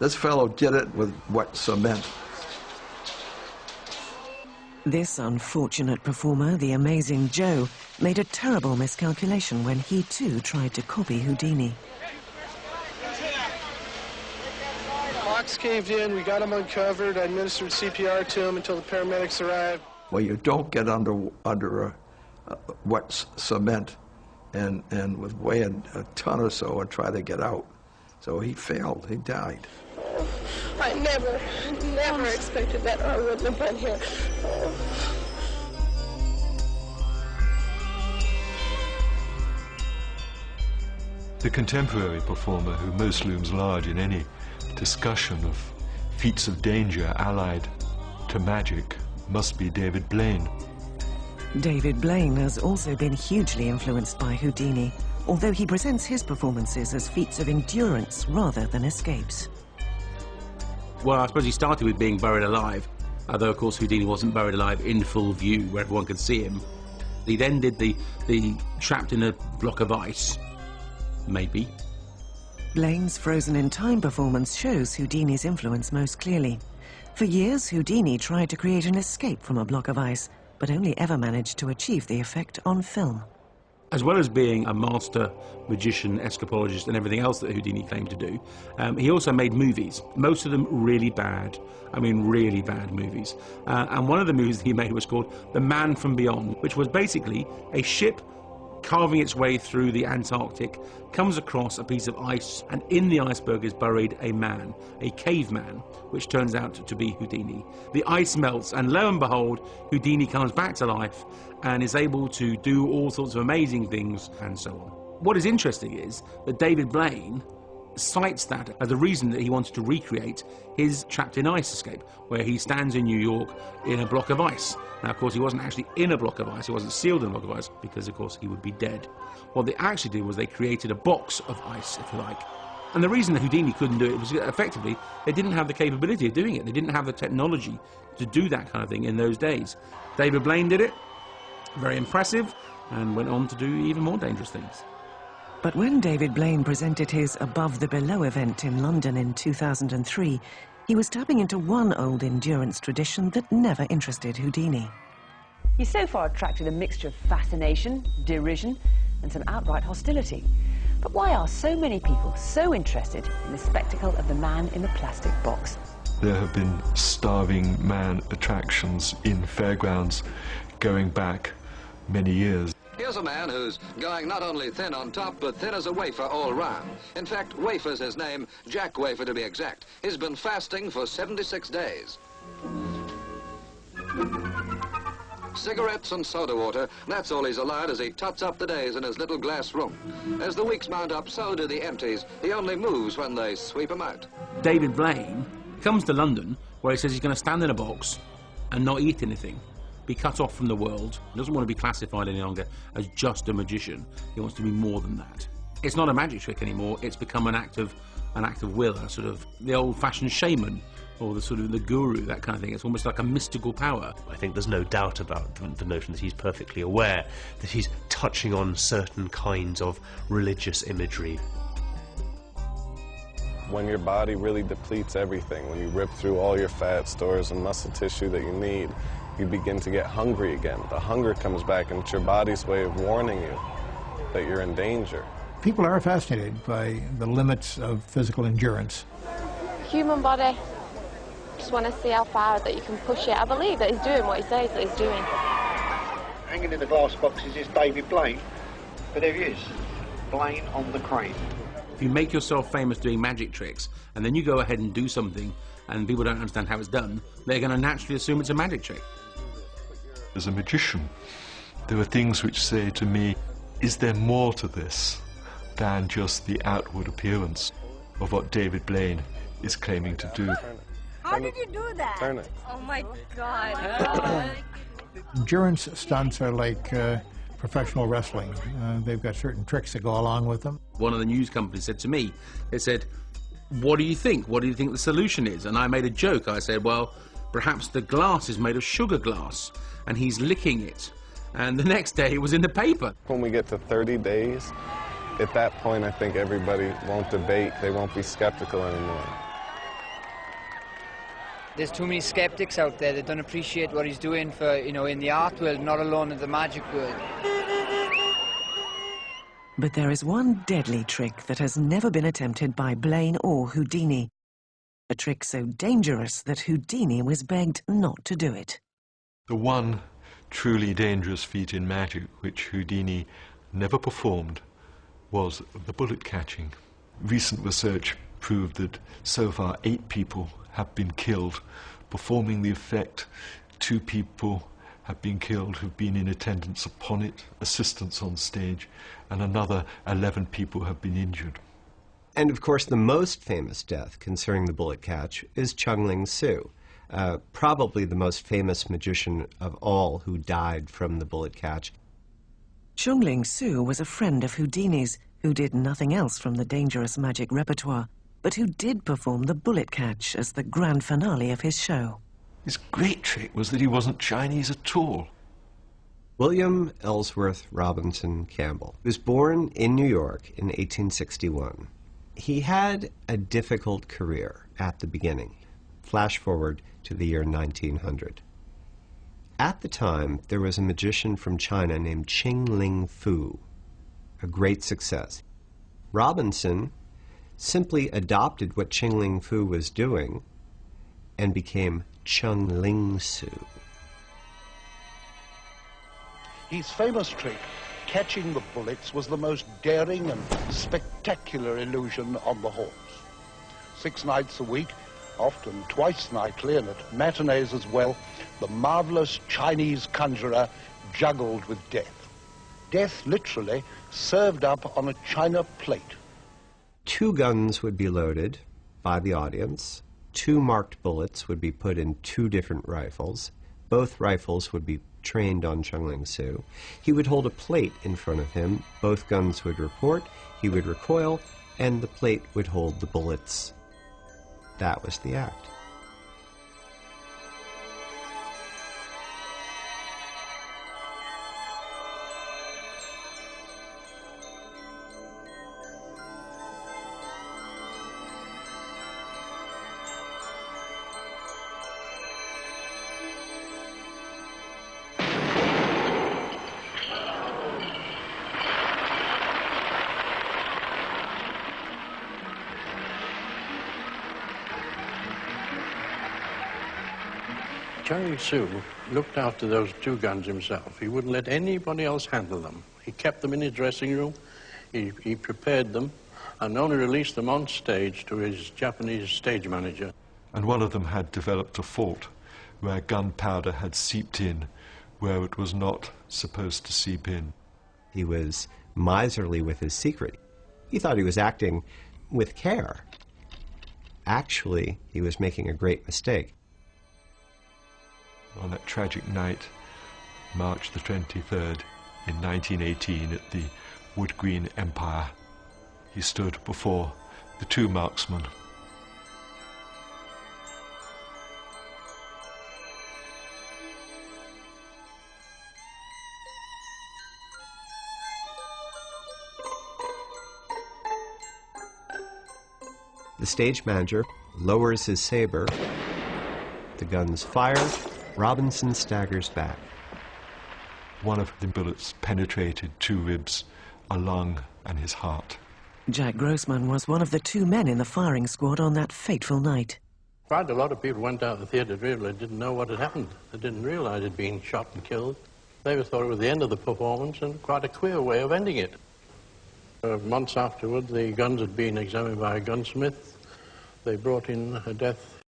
This fellow did it with wet cement. This unfortunate performer, the amazing Joe, made a terrible miscalculation when he too tried to copy Houdini. Box caved in, we got him uncovered, I administered CPR to him until the paramedics arrived. Well, you don't get under wet cement and with weighing a ton or so and try to get out. So he failed, he died. I never expected that, or I wouldn't have been here. The contemporary performer who most looms large in any discussion of feats of danger allied to magic must be David Blaine. David Blaine has also been hugely influenced by Houdini, although he presents his performances as feats of endurance rather than escapes. Well, I suppose he started with being buried alive, although of course Houdini wasn't buried alive in full view where everyone could see him. He then did the trapped in a block of ice, maybe. Blaine's Frozen in Time performance shows Houdini's influence most clearly. For years, Houdini tried to create an escape from a block of ice, but only ever managed to achieve the effect on film. As well as being a master magician, escapologist, and everything else that Houdini claimed to do, he also made movies, most of them really bad. I mean, really bad movies. And one of the movies he made was called The Man from Beyond, which was basically a ship carving its way through the Antarctic, comes across a piece of ice, and in the iceberg is buried a man, a caveman, which turns out to be Houdini. The ice melts, and lo and behold, Houdini comes back to life and is able to do all sorts of amazing things, and so on. What is interesting is that David Blaine cites that as the reason that he wanted to recreate his trapped in ice escape, where he stands in New York in a block of ice. Now, of course, he wasn't actually in a block of ice, he wasn't sealed in a block of ice, because, of course, he would be dead. What they actually did was they created a box of ice, if you like. And the reason that Houdini couldn't do it was effectively they didn't have the capability of doing it. They didn't have the technology to do that kind of thing in those days. David Blaine did it, very impressive, and went on to do even more dangerous things. But when David Blaine presented his Above the Below event in London in 2003, he was tapping into one old endurance tradition that never interested Houdini. He's so far attracted a mixture of fascination, derision, and some outright hostility. But why are so many people so interested in the spectacle of the man in the plastic box? There have been starving man attractions in fairgrounds going back many years. Here's a man who's going not only thin on top, but thin as a wafer all round. In fact, Wafer's his name, Jack Wafer to be exact. He's been fasting for 76 days. Cigarettes and soda water, that's all he's allowed as he tots up the days in his little glass room. As the weeks mount up, so do the empties. He only moves when they sweep him out. David Blaine comes to London, where he says he's going to stand in a box and not eat anything, be cut off from the world. He doesn't want to be classified any longer as just a magician. He wants to be more than that. It's not a magic trick anymore. It's become an act of will, a sort of the old-fashioned shaman, or the sort of the guru, that kind of thing. It's almost like a mystical power. I think there's no doubt about the notion that he's perfectly aware that he's touching on certain kinds of religious imagery. When your body really depletes everything, when you rip through all your fat stores and muscle tissue that you need, you begin to get hungry again. The hunger comes back, and it's your body's way of warning you that you're in danger. People are fascinated by the limits of physical endurance. Human body. Just want to see how far that you can push it. I believe that he's doing what he says that he's doing. Hanging in the glass boxes is David Blaine, but there he is, Blaine on the crane. If you make yourself famous doing magic tricks, and then you go ahead and do something, and people don't understand how it's done, they're going to naturally assume it's a magic trick. As a magician, there are things which say to me, is there more to this than just the outward appearance of what David Blaine is claiming to do? How did you do that? Turn it. Oh my God. Endurance stunts are like professional wrestling. They've got certain tricks that go along with them. One of the news companies said to me, they said, what do you think? What do you think the solution is? And I made a joke. I said, well, perhaps the glass is made of sugar glass, and he's licking it. And the next day, it was in the paper. When we get to 30 days, at that point, I think everybody won't debate. They won't be skeptical anymore. There's too many skeptics out there that don't appreciate what he's doing for, you know, in the art world, not alone in the magic world. But there is one deadly trick that has never been attempted by Blaine or Houdini. A trick so dangerous that Houdini was begged not to do it. The one truly dangerous feat in magic which Houdini never performed was the bullet catching. Recent research proved that so far 8 people have been killed performing the effect. 2 people have been killed who've been in attendance upon it, assistants on stage, and another 11 people have been injured. And of course the most famous death concerning the bullet catch is Chung-Ling Soo, probably the most famous magician of all who died from the bullet catch. Chung-Ling Soo was a friend of Houdini's who did nothing else from the dangerous magic repertoire, but who did perform the bullet catch as the grand finale of his show. His great trick was that he wasn't Chinese at all. William Ellsworth Robinson Campbell was born in New York in 1861. He had a difficult career at the beginning. Flash forward to the year 1900. At the time, there was a magician from China named Qing-Ling Fu, a great success. Robinson simply adopted what Qing-Ling Fu was doing and became Chung-Ling Soo. His famous trick, catching the bullets, was the most daring and spectacular illusion on the horse. 6 nights a week, often twice nightly and at matinees as well, the marvelous Chinese conjurer juggled with death. Death literally served up on a china plate. 2 guns would be loaded by the audience. 2 marked bullets would be put in 2 different rifles. Both rifles would be trained on Chung-Ling Soo. He would hold a plate in front of him. Both guns would report, he would recoil, and the plate would hold the bullets. That was the act. Chung-Ling Soo looked after those 2 guns himself. He wouldn't let anybody else handle them. He kept them in his dressing room, he prepared them, and only released them on stage to his Japanese stage manager. And one of them had developed a fault where gunpowder had seeped in where it was not supposed to seep in. He was miserly with his secret. He thought he was acting with care. Actually, he was making a great mistake. On that tragic night, March the 23rd, in 1918, at the Wood Green Empire, he stood before the 2 marksmen. The stage manager lowers his saber. The guns fire. Robinson staggers back. One of the bullets penetrated 2 ribs, a lung, and his heart. Jack Grossman was one of the 2 men in the firing squad on that fateful night. Quite a lot of people went out of the theatre really didn't know what had happened. They didn't realize he'd been shot and killed. They thought it was the end of the performance, and quite a queer way of ending it. Months afterward, the guns had been examined by a gunsmith. They brought in a death